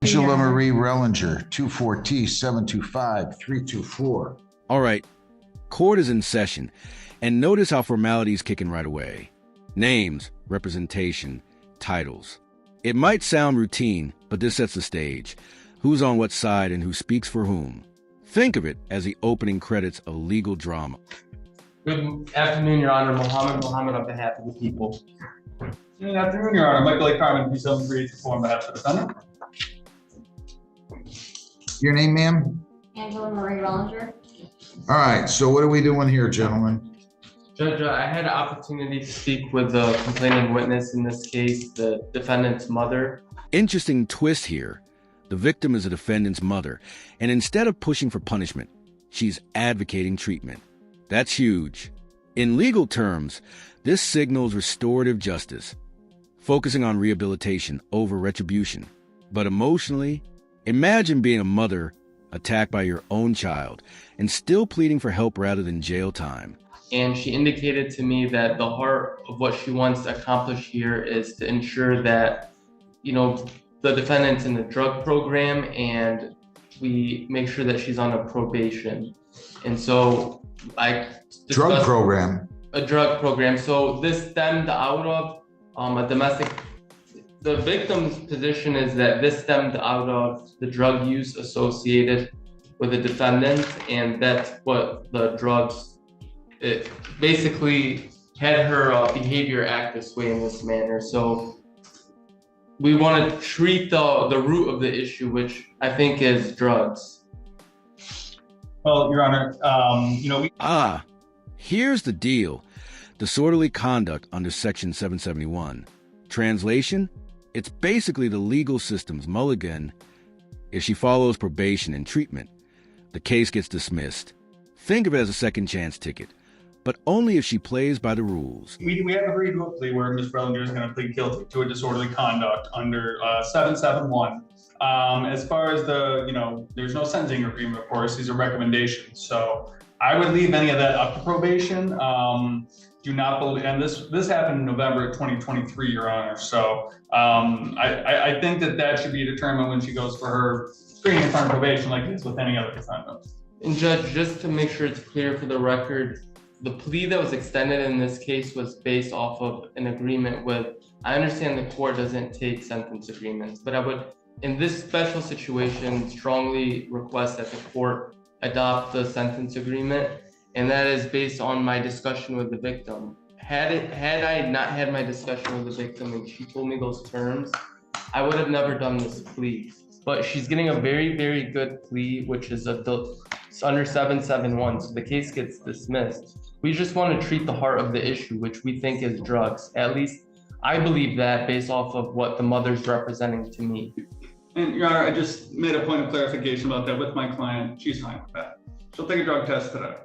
Angela Marie Reinger, 24T725-324. All right, court is in session, and notice how formalities kick in right away. Names, representation, titles. It might sound routine, but this sets the stage. Who's on what side and who speaks for whom. Think of it as the opening credits of legal drama. Good afternoon, Your Honor. Mohammed on behalf of the people. Good afternoon, Your Honor. Michael A. Carmen, P734 on behalf of the defendant. Your name, ma'am? Angela Marie Reinger. All right, so what are we doing here, gentlemen? Judge, I had an opportunity to speak with the complaining witness in this case, the defendant's mother. Interesting twist here. The victim is the defendant's mother, and instead of pushing for punishment, she's advocating treatment. That's huge. In legal terms, this signals restorative justice, focusing on rehabilitation over retribution. But emotionally, imagine being a mother attacked by your own child and still pleading for help rather than jail time. And she indicated to me that the heart of what she wants to accomplish here is to ensure that, the defendant's in the drug program and we make sure that she's on a probation. And so Drug program? A drug program. So this stemmed out of a domestic. The victim's position is that this stemmed out of the drug use associated with the defendant, and that's what the drugs, it basically had her behavior act this way in this manner. So we want to treat the root of the issue, which I think is drugs. Well, Your Honor, Here's the deal. Disorderly conduct under Section 771. Translation? It's basically the legal system's mulligan. If she follows probation and treatment, the case gets dismissed. Think of it as a second chance ticket, but only if she plays by the rules. we have agreed to a plea where Ms. Reinger is going to plead guilty to a disorderly conduct under 771. As far as there's no sentencing agreement, of course, these are recommendations. So I would leave any of that up to probation. Do not believe, and this happened in November of 2023, Your Honor. So I think that should be determined when she goes for her screening in front of probation, like it is with any other defendant. And Judge, just to make sure it's clear for the record, the plea that was extended in this case was based off of an agreement with, I understand the court doesn't take sentence agreements, but I would, in this special situation, strongly request that the court adopt the sentence agreement, and that is based on my discussion with the victim. Had I not had my discussion with the victim and she told me those terms, I would have never done this plea. But she's getting a very, very good plea, which is it's under 771, so the case gets dismissed. We just want to treat the heart of the issue, which we think is drugs. At least I believe that based off of what the mother's representing to me. And Your Honor, I just made a point of clarification about that with my client. She's fine with that. She'll take a drug test today.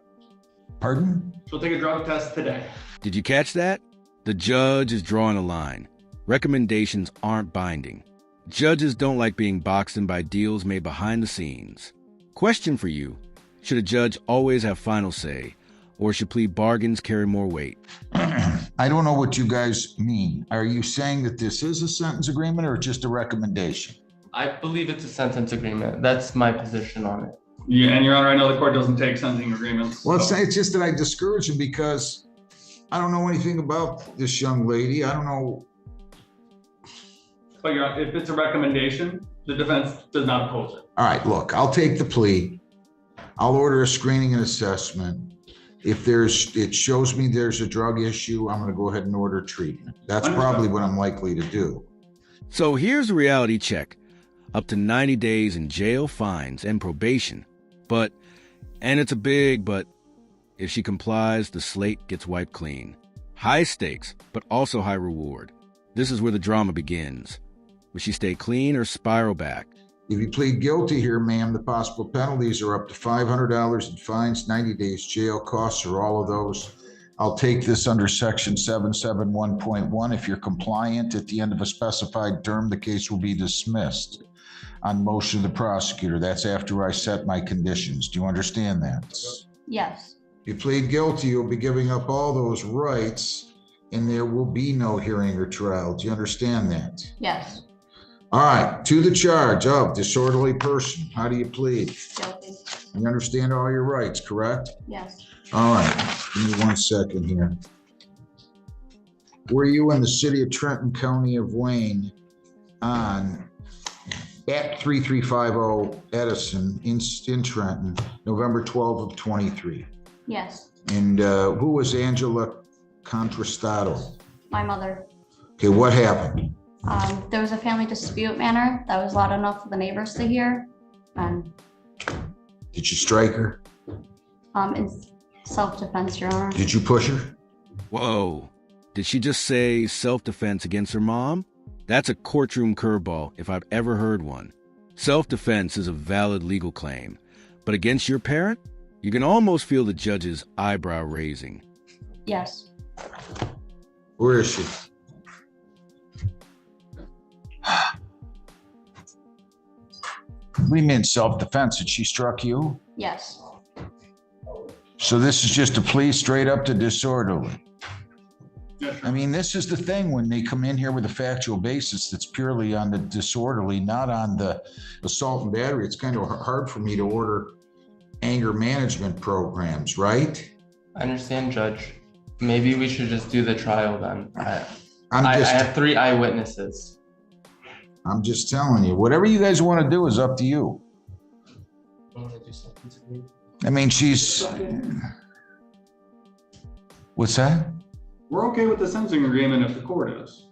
Pardon? She'll take a drug test today. Did you catch that? The judge is drawing a line. Recommendations aren't binding. Judges don't like being boxed in by deals made behind the scenes. Question for you. Should a judge always have final say, or should plea bargains carry more weight? I don't know what you guys mean. Are you saying that this is a sentence agreement or just a recommendation? I believe it's a sentence agreement. That's my position on it. Yeah, and Your Honor, I know the court doesn't take sentencing agreements. Well, so. it's just that I discourage him because I don't know anything about this young lady. I don't know. But Your Honor, if it's a recommendation, the defense does not oppose it. All right, look, I'll take the plea. I'll order a screening and assessment. If it shows me there's a drug issue, I'm going to go ahead and order treatment. That's probably what I'm likely to do. So here's the reality check. Up to 90 days in jail, fines, and probation. And it's a big but, if she complies, the slate gets wiped clean. High stakes, but also high reward. This is where the drama begins. Will she stay clean or spiral back? If you plead guilty here, ma'am, the possible penalties are up to $500 in fines, 90 days jail, costs or all of those. I'll take this under section 771.1. If you're compliant at the end of a specified term, the case will be dismissed on motion of the prosecutor. That's after I set my conditions. Do you understand that? Yes. If you plead guilty, you'll be giving up all those rights and there will be no hearing or trial. Do you understand that? Yes. All right, to the charge of disorderly person. How do you plead? Guilty. You understand all your rights, correct? Yes. All right, give me 1 second here. Were you in the city of Trenton, County of Wayne on at 3350 Edison in Trenton, November 12 of 23? Yes. And who was Angela Contrastato? My mother. Okay, what happened? There was a family dispute matter that was loud enough for the neighbors to hear. And Did you strike her? in self-defense, Your Honor. Did you push her? Whoa. Did she just say self-defense against her mom? That's a courtroom curveball if I've ever heard one. Self-defense is a valid legal claim, but against your parent, you can almost feel the judge's eyebrow raising. Yes. Where is she? What do you mean self-defense? Did she struck you? Yes. So this is just a plea straight up to disorderly. Yes, I mean, this is the thing when they come in here with a factual basis that's purely on the disorderly, not on the assault and battery. It's kind of hard for me to order anger management programs, right? I understand, Judge. Maybe we should just do the trial then. I'm I just, have 3 eyewitnesses. I'm just telling you, whatever you guys want to do is up to you. I mean, she's, what's that? We're okay with the sentencing agreement if the court is.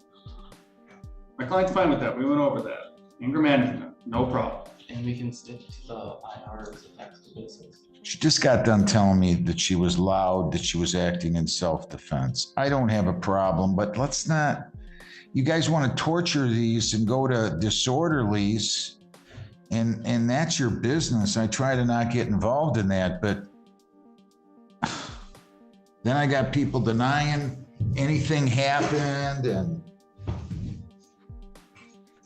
My client's fine with that. We went over that. Anger management, no problem. And we can stick to the IR's effective basis. She just got done telling me that she was loud, that she was acting in self-defense. I don't have a problem, but let's not, you guys want to torture these and go to disorderlies, and that's your business. I try to not get involved in that, but then I got people denying anything happened, and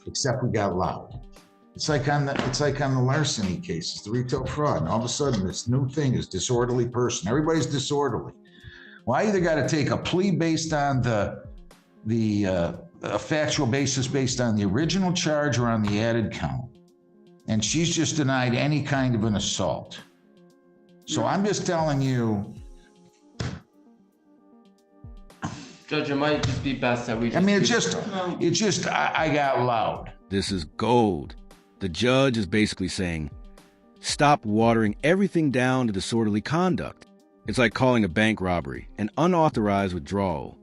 except we got loud. It's like on the larceny cases, the retail fraud, and all of a sudden this new thing is disorderly person. Everybody's disorderly. Well, I either got to take a plea based on a factual basis based on the original charge or on the added count, and she's just denied any kind of an assault. So I'm just telling you. Judge, it might just be best that we just. I mean, do I got loud. This is gold. The judge is basically saying, stop watering everything down to disorderly conduct. It's like calling a bank robbery an unauthorized withdrawal.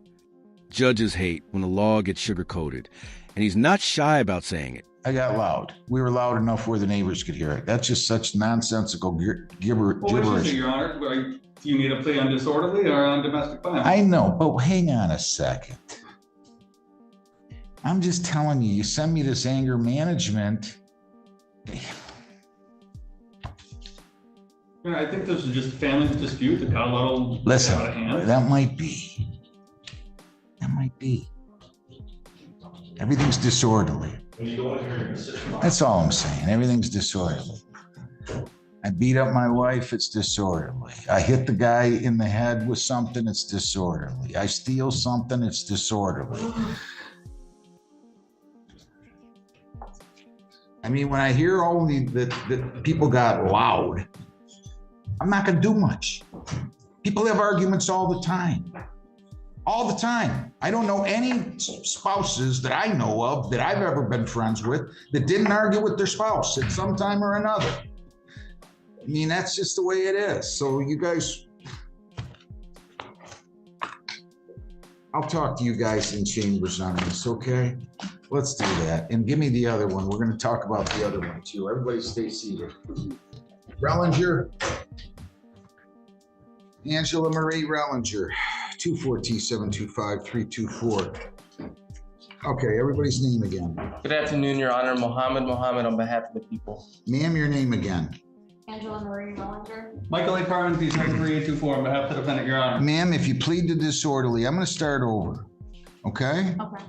Judges hate when the law gets sugar-coated, and he's not shy about saying it. I got loud. We were loud enough where the neighbors could hear it. That's just such nonsensical Well, which is gibberish. it, Your Honor? Do you need a plea on disorderly or on domestic violence? I know, but hang on a second. I'm just telling you, you send me this anger management. I think this is just a family dispute that got a little Listen, out of hand. that might be. That might be. Everything's disorderly. That's all I'm saying. Everything's disorderly. I beat up my wife, it's disorderly. I hit the guy in the head with something, it's disorderly. I steal something, it's disorderly. I mean, when I hear all the people got loud, I'm not gonna do much. People have arguments all the time. All the time. I don't know any spouses that I know of that I've ever been friends with that didn't argue with their spouse at some time or another. I mean, that's just the way it is. So you guys, I'll talk to you guys in chambers on this, okay? Let's do that. And give me the other one. We're going to talk about the other one too. Everybody stay seated. Reinger. Angela Marie Reinger, 24T725324. Okay, everybody's name again. Good afternoon, Your Honor. Mohammed on behalf of the people. Ma'am, your name again. Angela Marie Reinger. Michael A. Parman, D-3824, on behalf of the defendant, Your Honor. Ma'am, if you plead to disorderly, I'm going to start over. Okay? Okay.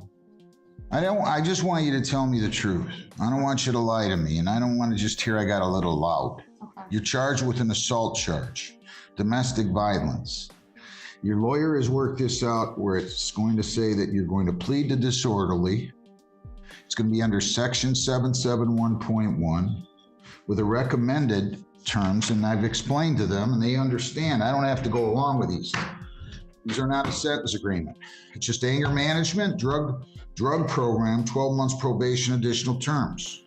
I just want you to tell me the truth. I don't want you to lie to me, and I don't want to just hear I got a little loud. Okay. You're charged with an assault charge, domestic violence. Your lawyer has worked this out where it's going to say that you're going to plead to disorderly. It's going to be under section 771.1 with a recommended terms, and I've explained to them and they understand. I don't have to go along with these. These are not a sentence agreement. It's just anger management, drug program, 12 months probation, additional terms.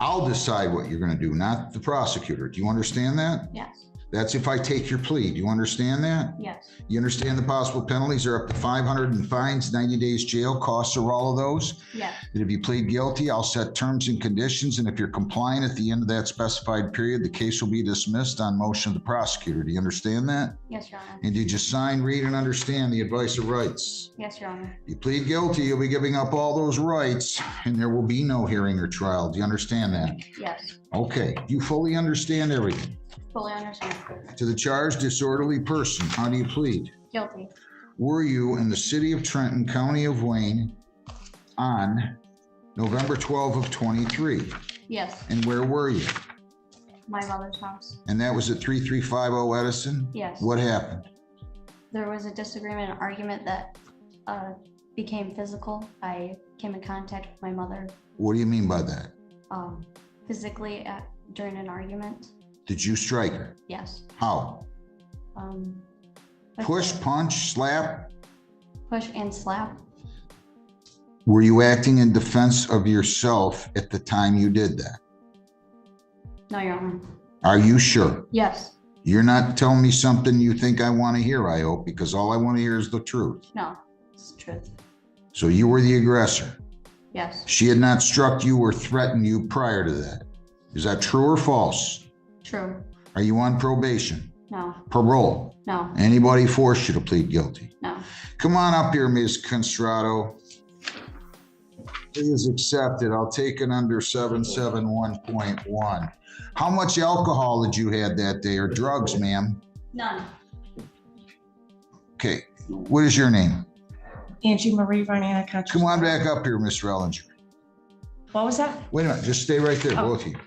I'll decide what you're going to do, not the prosecutor. Do you understand that? Yes. That's if I take your plea. Do you understand that? Yes. You understand the possible penalties are up to 500 in fines, 90 days jail. Costs are all of those. Yes. And if you plead guilty, I'll set terms and conditions. And if you're compliant at the end of that specified period, the case will be dismissed on motion of the prosecutor. Do you understand that? Yes, Your Honor. And did you sign, read, and understand the advice of rights? Yes, Your Honor. You plead guilty, you'll be giving up all those rights, and there will be no hearing or trial. Do you understand that? Yes. Okay. You fully understand everything. Fully understand. To the charged disorderly person, how do you plead? Guilty. Were you in the city of Trenton, county of Wayne on November 12 of 23? Yes. And where were you? My mother's house. And that was at 3350 Edison? Yes. What happened? There was a disagreement, an argument that became physical. I came in contact with my mother What do you mean by that? physically during an argument. Did you strike her? Yes. How? With Push, the punch, slap? push and slap. Were you acting in defense of yourself at the time you did that? No, Your Honor. Are you sure? Yes. You're not telling me something you think I want to hear, I hope, because all I want to hear is the truth. No. It's the truth. So you were the aggressor. Yes. She had not struck you or threatened you prior to that. Is that true or false? True. Are you on probation? No. Parole? No. Anybody forced you to plead guilty? No. Come on up here, Ms. Constrato. It is accepted. I'll take it under 771.1. How much alcohol did you have that day, or drugs, ma'am? None. Okay. What is your name? Angie Marie Reinger. Come on back up here, Ms. Rellinger. What was that? Wait a minute. Just stay right there, Oh. both of you.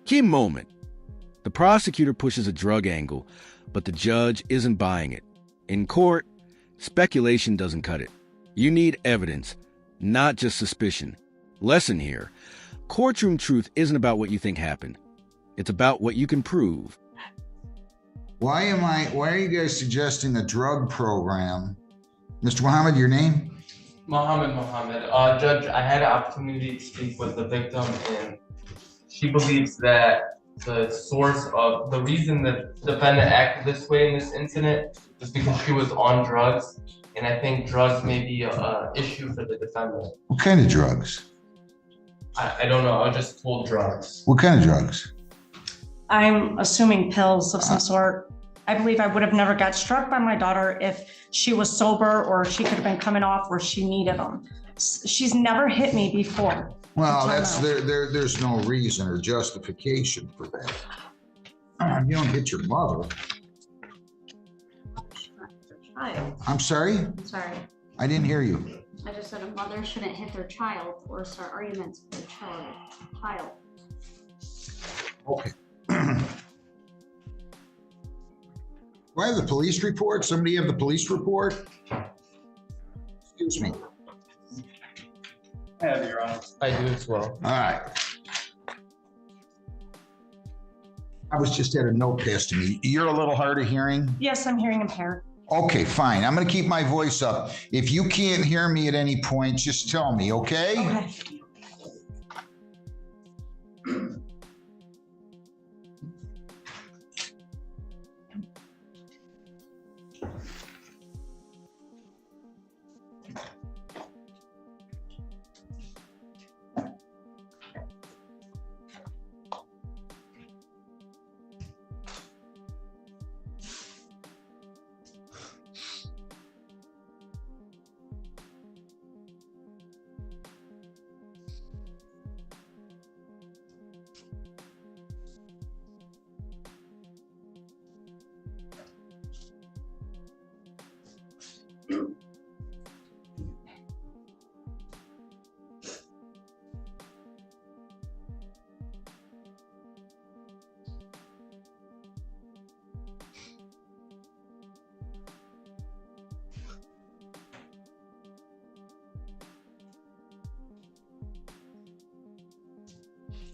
Key moment. The prosecutor pushes a drug angle, but the judge isn't buying it. In court, speculation doesn't cut it. You need evidence, not just suspicion. Lesson here. Courtroom truth isn't about what you think happened. It's about what you can prove. Why are you guys suggesting a drug program? Mr. Muhammad, your name? Mohammed. Judge, I had an opportunity to speak with the victim, and she believes that the source of the reason that the defendant acted this way in this incident is because she was on drugs, and I think drugs may be an issue for the defendant. What kind of drugs? I don't know. I was just told drugs. What kind of drugs? I'm assuming pills of some sort. I believe I would have never got struck by my daughter if she was sober, or she could have been coming off where she needed them. She's never hit me before. Well, Until that's now. there's no reason or justification for that. You don't hit your mother. Child. I'm sorry? Sorry. I didn't hear you. I just said a mother shouldn't hit their child or start arguments with their child. Okay. Do I have the police report? Somebody have the police report? Excuse me. I have it, Your Honor. I do as well. All right. I was just had a note passed to me. You're a little hard of hearing? Yes, I'm hearing impaired. Okay, fine. I'm going to keep my voice up. If you can't hear me at any point, just tell me, okay? Okay.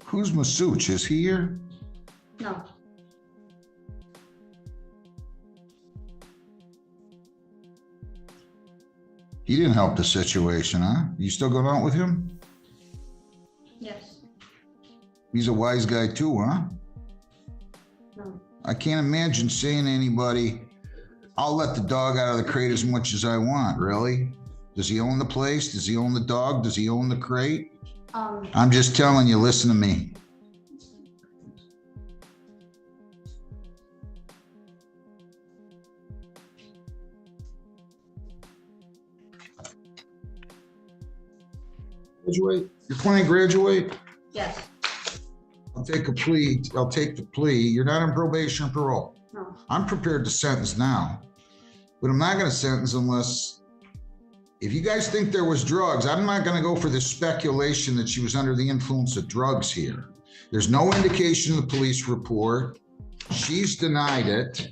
Who's Masuch? Is he here? No, He didn't help the situation, huh? You still going out with him? yes, He's a wise guy too, huh? no, I can't imagine saying to anybody, I'll let the dog out of the crate as much as I want, really? Does he own the place? Does he own the dog? Does he own the crate? I'm just telling you, listen to me. Graduate? Your client graduate? yes, I'll take a plea. I'll take the plea. You're not on probation or parole. no, I'm prepared to sentence now, but I'm not going to sentence unless, if you guys think there was drugs, I'm not going to go for this speculation that she was under the influence of drugs here. There's no indication in the police report. She's denied it,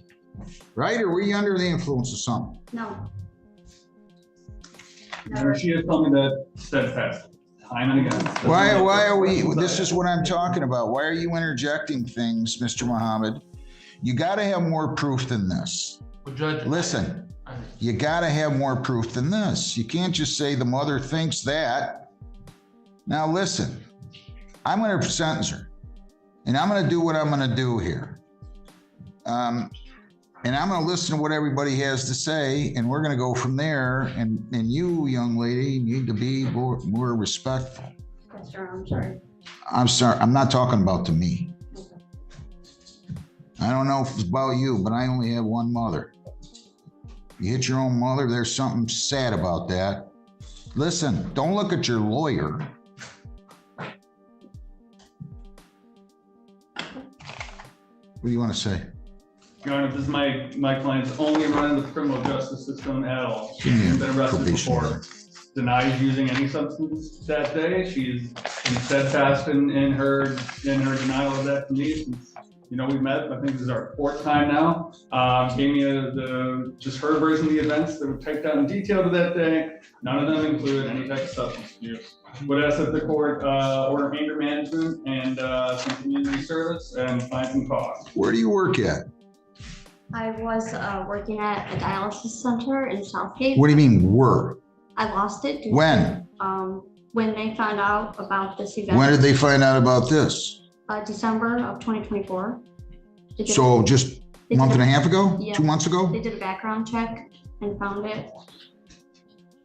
right? Or were you under the influence of something? no. And she has told me that steadfastly, time and again. Why are we, this is what I'm talking about. Why are you interjecting things, Mr. Muhammad? You got to have more proof than this. Well, Judge, Listen, you got to have more proof than this. You can't just say the mother thinks that. Now listen, I'm going to sentence her, and I'm going to do what I'm going to do here. And I'm going to listen to what everybody has to say, and we're going to go from there. And you, young lady, need to be more respectful. Yes, sir, I'm sorry. I'm sorry. I'm not talking about to me. I don't know if it's about you, but I only have one mother. You hit your own mother, there's something sad about that. Listen, don't look at your lawyer. What do you want to say? Your Honor, this is my client's only run in the criminal justice system at all. Give me a She's been arrested probation before. order. Denies using any substance that day. She's been steadfast in her denial of that to me since, we met. I think this is our fourth time now. Gave me just her version of the events that were typed out in detail to that day. None of them include any type of substance abuse. Would ask that the court order anger management and some community service and fines and costs. Where do you work at? I was working at a dialysis center in Southgate. What do you mean were? I lost it. When? When they found out about this event. When did they find out about this? December of 2024. So just a month and a half ago? Yeah. 2 months ago? They did a background check and found it.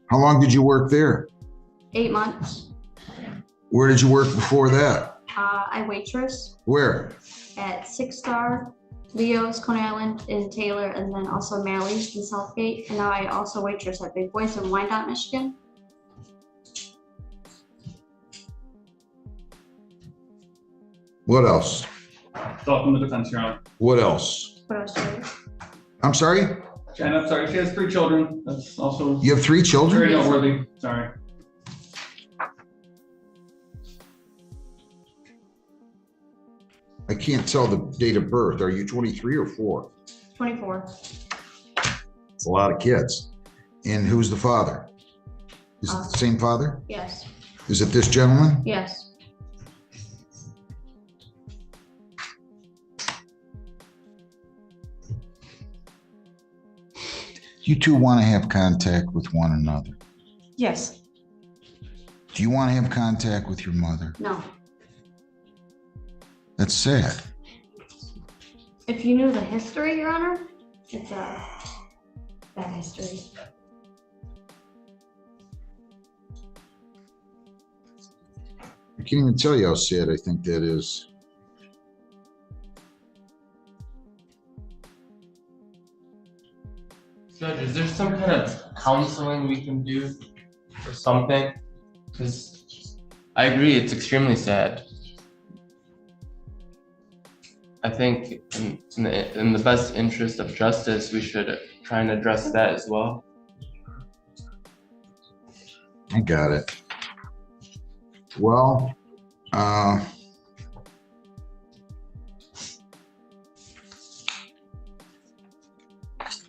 How long did you work there? 8 months. Where did you work before that? I waitress Where? at 6 Star, Leo's, Coney Island, in Taylor, and then also Mally's in Southgate. And now I also waitress at Big Boys in Wyandotte, Michigan. What else? It's all from the defense, Your Honor. What else? What else do I do? I'm sorry? And I'm sorry, she has 3 children. That's also You have 3 very children? noteworthy. Sorry. I can't tell the date of birth. Are you 23 or 4? 24. It's a lot of kids. And who's the father? Is it the same father? Yes. Is it this gentleman? Yes. You two want to have contact with one another. Yes. Do you want to have contact with your mother? No. That's sad. If you knew the history, Your Honor, it's a bad history. I can't even tell you how sad I think that is. Judge, is there some kind of counseling we can do or something? Because I agree, it's extremely sad. I think in the best interest of justice, we should try and address that as well. I got it. Well,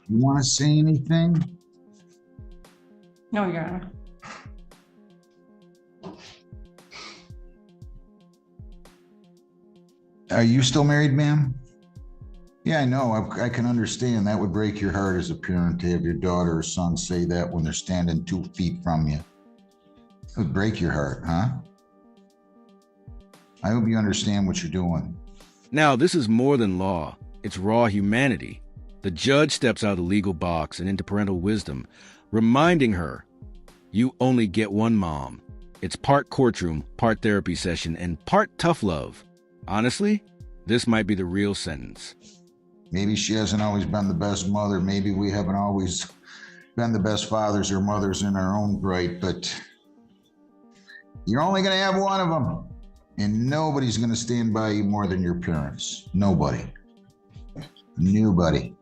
you want to say anything? No, Your Honor. Are you still married, ma'am? Yeah, I know. I can understand. That would break your heart as a parent to have your daughter or son say that when they're standing 2 feet from you. It would break your heart, huh? I hope you understand what you're doing. Now, this is more than law. It's raw humanity. The judge steps out of the legal box and into parental wisdom, reminding her, you only get one mom. It's part courtroom, part therapy session, and part tough love. Honestly, this might be the real sentence. Maybe she hasn't always been the best mother. Maybe we haven't always been the best fathers or mothers in our own right, but you're only going to have one of them. And nobody's going to stand by you more than your parents. Nobody. Nobody.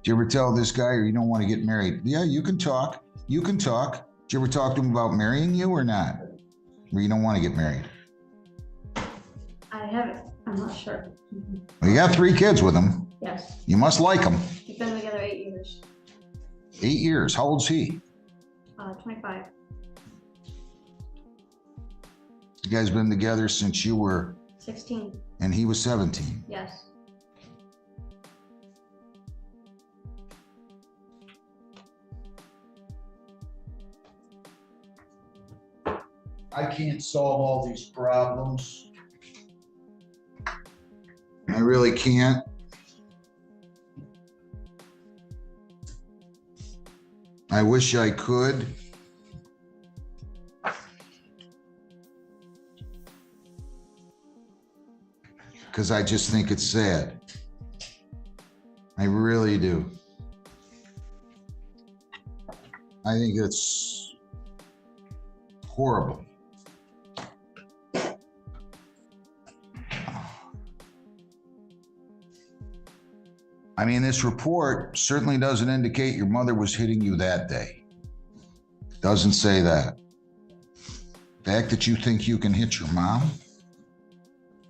Did you ever tell this guy or you don't want to get married? Yeah, you can talk. You can talk. Did you ever talk to him about marrying you or not? Or you don't want to get married? I haven't. I'm not sure. Well, you got 3 kids with him. Yes. You must like him. We've been together 8 years. 8 years. How old's he? 25. You guys been together since you were 16. and he was 17. Yes. I can't solve all these problems. I really can't. I wish I could. Because I just think it's sad. I really do. I think it's horrible. I mean, this report certainly doesn't indicate your mother was hitting you that day. Doesn't say that. The fact that you think you can hit your mom,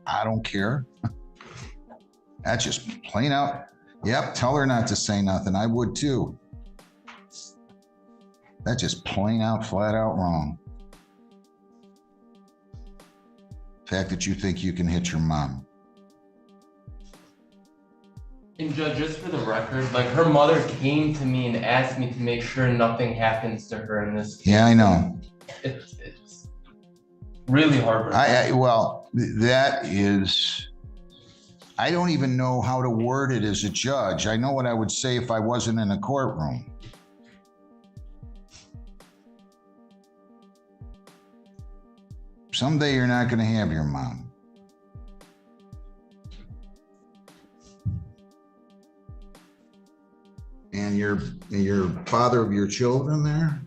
I don't care. That's just plain out. Yep, tell her not to say nothing. I would too. That's just plain out, flat out wrong. The fact that you think you can hit your mom. And Judge, just for the record, like her mother came to me and asked me to make sure nothing happens to her in this case. Yeah, I know. It's really heartbreaking. Well, that is, I don't even know how to word it as a judge. I know what I would say if I wasn't in a courtroom. Someday you're not going to have your mom. And your father of your children there,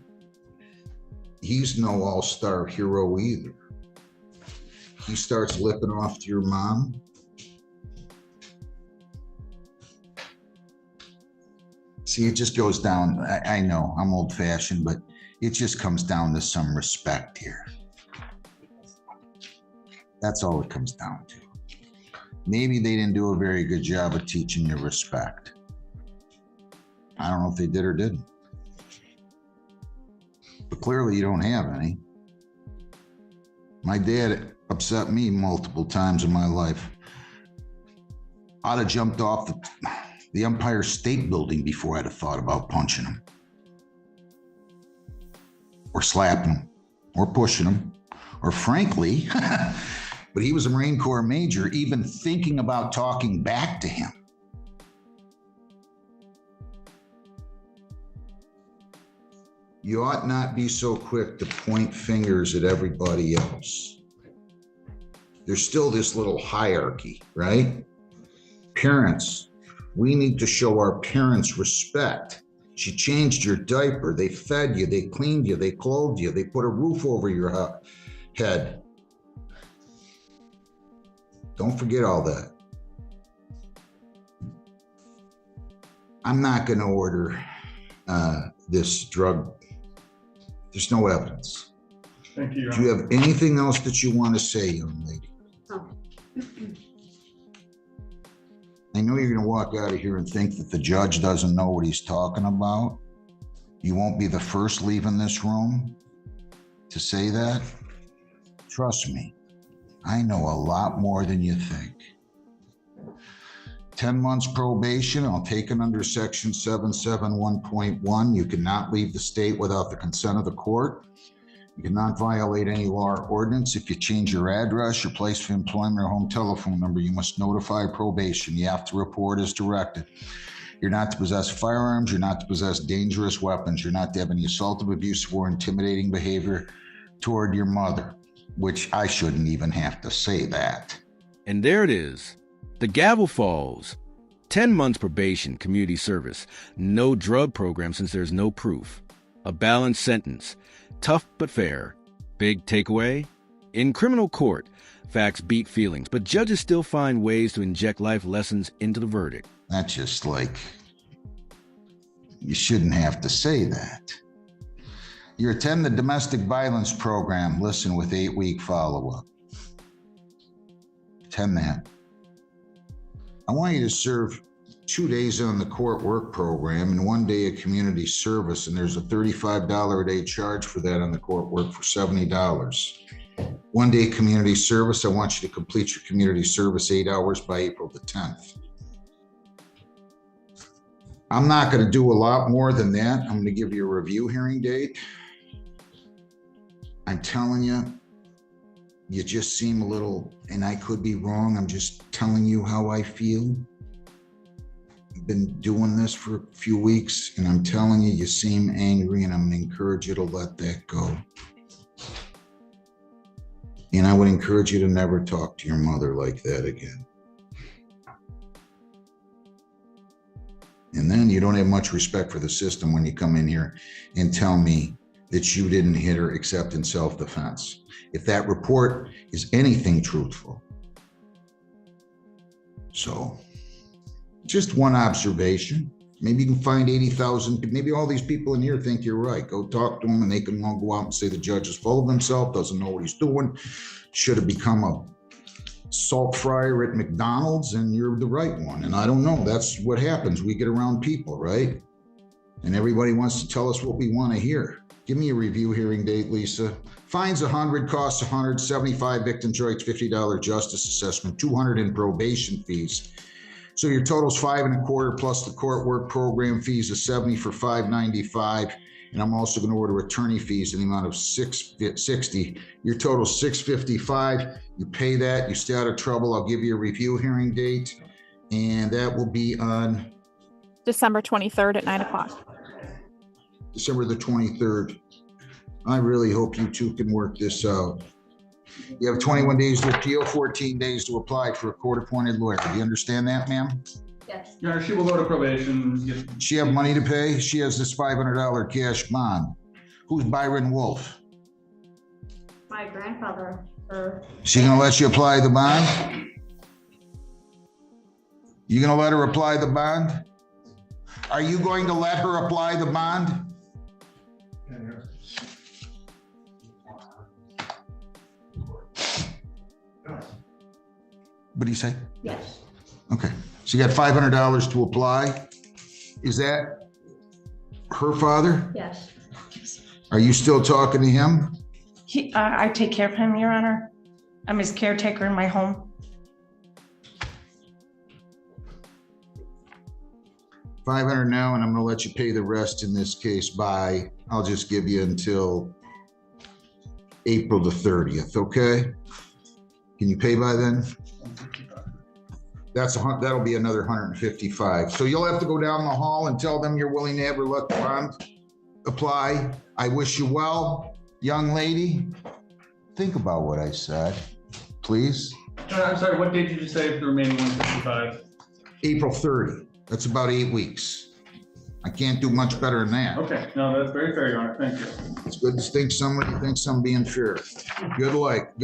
he's no all-star hero either. He starts lipping off to your mom. See, it just goes down. I know I'm old-fashioned, but it just comes down to some respect here. That's all it comes down to. Maybe they didn't do a very good job of teaching you respect. I don't know if they did or didn't. But clearly you don't have any. My dad upset me multiple times in my life. I'd have jumped off the Empire State Building before I'd have thought about punching him. Or slapping him. Or pushing him. Or frankly, but he was a Marine Corps major, even thinking about talking back to him. You ought not be so quick to point fingers at everybody else. There's still this little hierarchy, right? Parents, we need to show our parents respect. She changed your diaper, they fed you, they cleaned you, they clothed you, they put a roof over your head. Don't forget all that. I'm not going to order this drug. There's no evidence. Thank you, Your Do you Honor. have anything else that you want to say, young lady? Oh. I know you're going to walk out of here and think that the judge doesn't know what he's talking about. You won't be the first leaving this room to say that. Trust me. I know a lot more than you think. 10 months probation, I'll take it under section 771.1. You cannot leave the state without the consent of the court. You cannot violate any law or ordinance. If you change your address, your place of employment, or home telephone number, you must notify probation. You have to report as directed. You're not to possess firearms. You're not to possess dangerous weapons. You're not to have any assaultive, abusive, or intimidating behavior toward your mother, which I shouldn't even have to say that. And there it is. The gavel falls. 10 months probation, community service. No drug program since there's no proof. A balanced sentence. Tough but fair. Big takeaway? In criminal court, facts beat feelings, but judges still find ways to inject life lessons into the verdict. That's just like, you shouldn't have to say that. You attend the domestic violence program, listen with 8-week follow-up. Attend that. I want you to serve 2 days on the court work program and 1 day of community service, and there's a $35 a day charge for that on the court work for $70. 1 day community service, I want you to complete your community service 8 hours by April the 10th. I'm not going to do a lot more than that. I'm going to give you a review hearing date. I'm telling you, you just seem a little, and I could be wrong, I'm just telling you how I feel. I've been doing this for a few weeks, and I'm telling you, you seem angry, and I'm going to encourage you to let that go. And I would encourage you to never talk to your mother like that again. And then you don't have much respect for the system when you come in here and tell me that you didn't hit her except in self-defense. If that report is anything truthful. So, just one observation. Maybe you can find 80,000, maybe all these people in here think you're right. Go talk to them and they can all go out and say the judge is full of himself, doesn't know what he's doing, should have become a salt fryer at McDonald's, and you're the right one. And I don't know, that's what happens. We get around people, right? And everybody wants to tell us what we want to hear. Give me a review hearing date, Lisa. Fines 100, costs 100, 75 victim choice, $50 justice assessment, 200 in probation fees. So your total's 5 1/4 plus the court work program fees of 70 for 595. And I'm also going to order attorney fees in the amount of 660. Your total 655. You pay that, you stay out of trouble. I'll give you a review hearing date, and that will be on December 23rd at 9 o'clock. December the 23rd. I really hope you two can work this out. You have 21 days to appeal, 14 days to apply for a court-appointed lawyer. Do you understand that, ma'am? Yes. Yeah, she will go to probation. She have money to pay? She has this $500 cash bond. Who's Byron Wolf? My grandfather, or She gonna let you apply the bond? You gonna let her apply the bond? Are you going to let her apply the bond? What do you say? yes, Okay, so you got $500 to apply. Is that her father? yes. Are you still talking to him? I take care of him, Your Honor. I'm his caretaker in my home. $500 now, and I'm gonna let you pay the rest in this case by, I'll just give you until April the 30th, okay? Can you pay by then? That'll be another 155. So you'll have to go down the hall and tell them you're willing to have her let the bond apply. I wish you well, young lady. Think about what I said, please. I'm sorry, what date did you say for the remaining 155? April 30. That's about 8 weeks. I can't do much better than that. Okay, no, that's very fair, Your Honor. Thank you. It's good to think somebody thinks I'm being fair. Good luck.